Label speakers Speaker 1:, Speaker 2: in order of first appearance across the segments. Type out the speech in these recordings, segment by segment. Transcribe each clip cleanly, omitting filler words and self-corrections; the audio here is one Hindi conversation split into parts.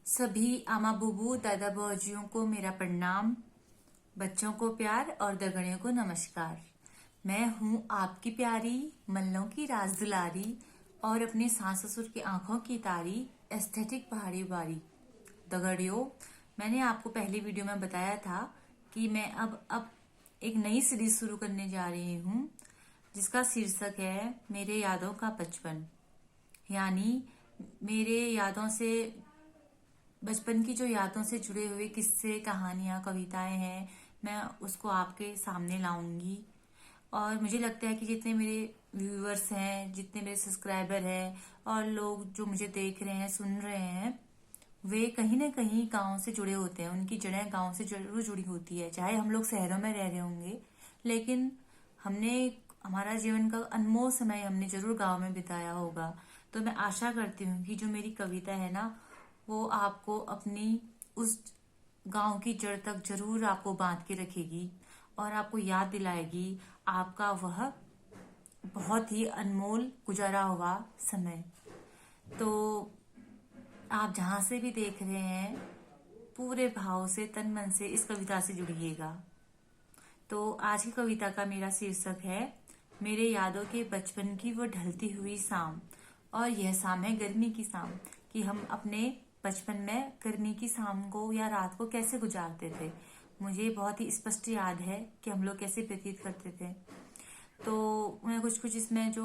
Speaker 1: सभी आमा बुबू दादा भौजियों को मेरा प्रणाम। बच्चों को प्यार और दगड़ियों को नमस्कार। मैं हूँ आपकी प्यारी मल्लों की राज दुलारी और अपने सास ससुर की आंखों की तारी एस्थेटिक पहाड़ी बारी। दगड़ियों, मैंने आपको पहली वीडियो में बताया था कि मैं अब एक नई सीरीज शुरू करने जा रही हूँ जिसका शीर्षक है मेरे यादों का बचपन। यानी मेरे यादों से बचपन की जो यादों से जुड़े हुए किस्से, कहानियां, कविताएं हैं, मैं उसको आपके सामने लाऊंगी। और मुझे लगता है कि जितने मेरे व्यूअर्स हैं, जितने मेरे सब्सक्राइबर हैं और लोग जो मुझे देख रहे हैं, सुन रहे हैं, वे कहीं ना कहीं गांव से जुड़े होते हैं। उनकी जड़ें गांव से जरूर जुड़ी होती है। चाहे हम लोग शहरों में रह रहे होंगे, लेकिन हमने हमारा जीवन का अनमोल समय हमने जरूर गांव में बिताया होगा। तो मैं आशा करती हूँ कि जो मेरी कविता है ना, वो आपको अपनी उस गांव की जड़ तक जरूर आपको बांध के रखेगी और आपको याद दिलाएगी आपका वह बहुत ही अनमोल गुजारा हुआ समय। तो आप जहां से भी देख रहे हैं, पूरे भाव से, तन मन से इस कविता से जुड़िएगा। तो आज की कविता का मेरा शीर्षक है मेरे यादों के बचपन की वो ढलती हुई शाम। और यह शाम है गर्मी की शाम, कि हम अपने बचपन में गर्मी की शाम को या रात को कैसे गुजारते थे। मुझे बहुत ही स्पष्ट याद है कि हम लोग कैसे व्यतीत करते थे। तो मैं कुछ कुछ इसमें जो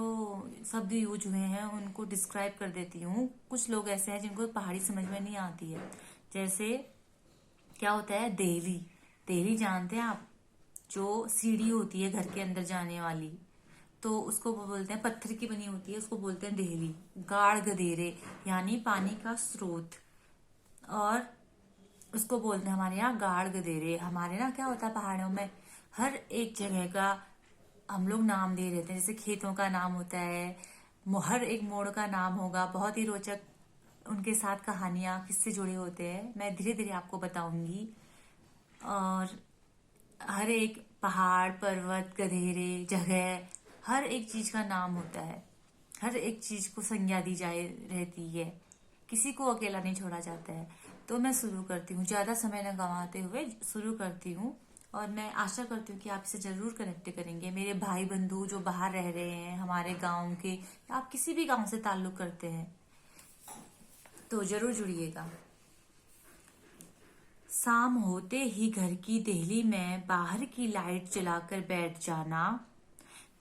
Speaker 1: शब्द यूज हुए हैं उनको डिस्क्राइब कर देती हूँ। कुछ लोग ऐसे हैं जिनको पहाड़ी समझ में नहीं आती है। जैसे क्या होता है देहली। देहली जानते हैं आप? जो सीढ़ी होती है घर के अंदर जाने वाली, तो उसको वो बोलते हैं, पत्थर की बनी होती है, उसको बोलते हैं देहली। गाढ़ गधेरे यानी पानी का स्रोत, और उसको बोलते हैं हमारे यहाँ गाढ़ गधेरे। हमारे यहाँ क्या होता है, पहाड़ों में हर एक जगह का हम लोग नाम दे देते हैं। जैसे खेतों का नाम होता है, हर एक मोड़ का नाम होगा। बहुत ही रोचक उनके साथ कहानियां, किससे जुड़े होते हैं, मैं धीरे धीरे आपको बताऊंगी। और हर एक पहाड़, पर्वत, गधेरे, जगह, हर एक चीज का नाम होता है। हर एक चीज को संज्ञा दी जाए रहती है, किसी को अकेला नहीं छोड़ा जाता है। तो मैं शुरू करती हूँ, ज्यादा समय न गंवाते हुए शुरू करती हूँ। और मैं आशा करती हूँ कि आप इसे जरूर कनेक्ट करेंगे। मेरे भाई बंधु जो बाहर रह रहे हैं हमारे गांव के, या आप किसी भी गांव से ताल्लुक करते हैं, तो जरूर जुड़िएगा। शाम होते ही घर की देहली में बाहर की लाइट जलाकर बैठ जाना,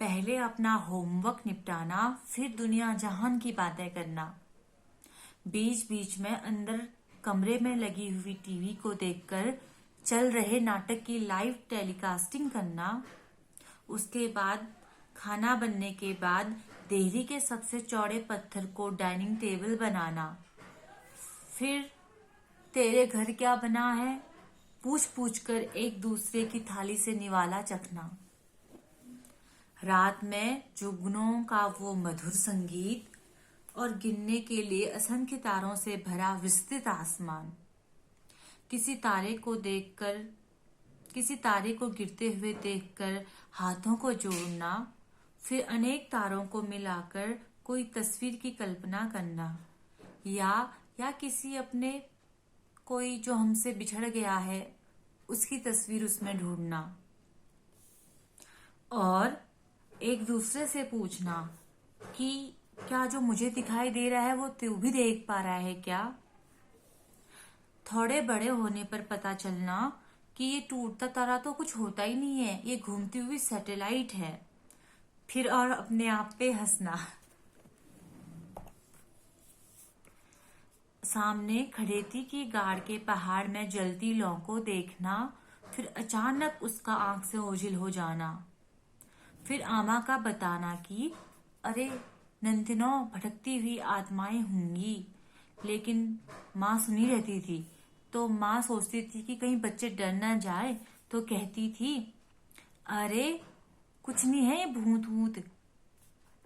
Speaker 1: पहले अपना होमवर्क निपटाना, फिर दुनिया जहान की बातें करना। बीच बीच में अंदर कमरे में लगी हुई टीवी को देखकर चल रहे नाटक की लाइव टेलीकास्टिंग करना। उसके बाद खाना बनने के बाद देहली के सबसे चौड़े पत्थर को डाइनिंग टेबल बनाना। फिर तेरे घर क्या बना है पूछ पूछ कर एक दूसरे की थाली से निवाला चखना। रात में जुगनों का वो मधुर संगीत और गिनने के लिए असंख्य तारों से भरा विस्तृत आसमान। किसी तारे को देखकर, किसी तारे को गिरते हुए देखकर हाथों को जोड़ना, फिर अनेक तारों को मिलाकर कोई तस्वीर की कल्पना करना, या किसी अपने कोई जो हमसे बिछड़ गया है उसकी तस्वीर उसमें ढूंढना। और एक दूसरे से पूछना कि क्या जो मुझे दिखाई दे रहा है वो तू भी देख पा रहा है क्या। थोड़े बड़े होने पर पता चलना कि ये टूटता तारा तो कुछ होता ही नहीं है, ये घूमती हुई सैटेलाइट है। फिर और अपने आप पे हंसना। सामने खड़ेती की गाड़ के पहाड़ में जलती लौ को देखना, फिर अचानक उसका आंख से ओझल हो जाना। फिर आमा का बताना कि अरे नंदनो, भटकती हुई आत्माएं होंगी। लेकिन माँ सुनी रहती थी। तो माँ सोचती थी कि कहीं बच्चे डर ना जाए, तो कहती थी अरे कुछ नहीं है, ये भूत भूत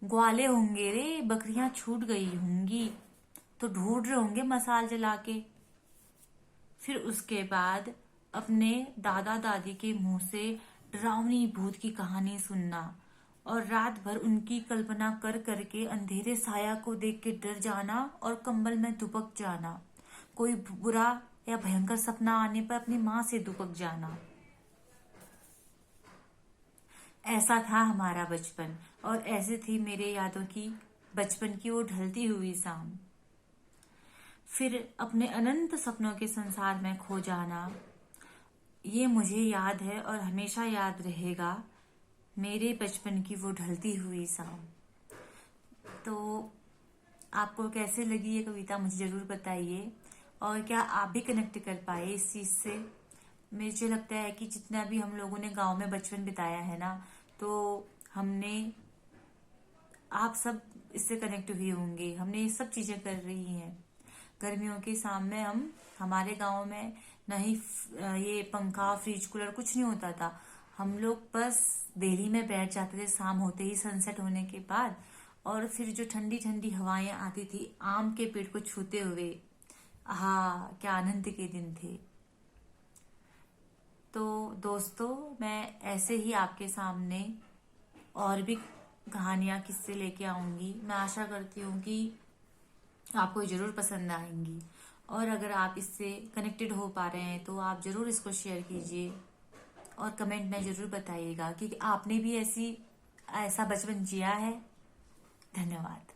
Speaker 1: ग्वाले होंगे रे, बकरियां छूट गई होंगी तो ढूंढ रहे होंगे मसाल जला के। फिर उसके बाद अपने दादा दादी के मुंह से डरावनी भूत की कहानी सुनना और रात भर उनकी कल्पना कर करके अंधेरे साया को देख के डर जाना और कंबल में दुबक जाना। कोई बुरा या भयंकर सपना आने पर अपनी माँ से दुबक जाना। ऐसा था हमारा बचपन, और ऐसे थी मेरे यादों की बचपन की वो ढलती हुई शाम। फिर अपने अनंत सपनों के संसार में खो जाना, ये मुझे याद है और हमेशा याद रहेगा, मेरे बचपन की वो ढलती हुई शाम। तो आपको कैसे लगी ये कविता मुझे जरूर बताइए, और क्या आप भी कनेक्ट कर पाए इस चीज से। मुझे लगता है कि जितना भी हम लोगों ने गांव में बचपन बिताया है ना, तो हमने, आप सब इससे कनेक्ट हुए होंगे। हमने ये सब चीजें कर रही हैं। गर्मियों के सामने हमारे गांव में न ही ये पंखा फ्रिज कूलर कुछ नहीं होता था। हम लोग बस देरी में बैठ जाते थे शाम होते ही, सनसेट होने के बाद, और फिर जो ठंडी ठंडी हवाएं आती थी आम के पेड़ को छूते हुए, हाँ क्या आनंद के दिन थे। तो दोस्तों, मैं ऐसे ही आपके सामने और भी कहानियां किस्से लेके आऊंगी। मैं आशा करती हूँ कि आपको जरूर पसंद आएंगी, और अगर आप इससे कनेक्टेड हो पा रहे हैं तो आप जरूर इसको शेयर कीजिए, और कमेंट में जरूर बताइएगा कि आपने भी ऐसा बचपन जिया है। धन्यवाद।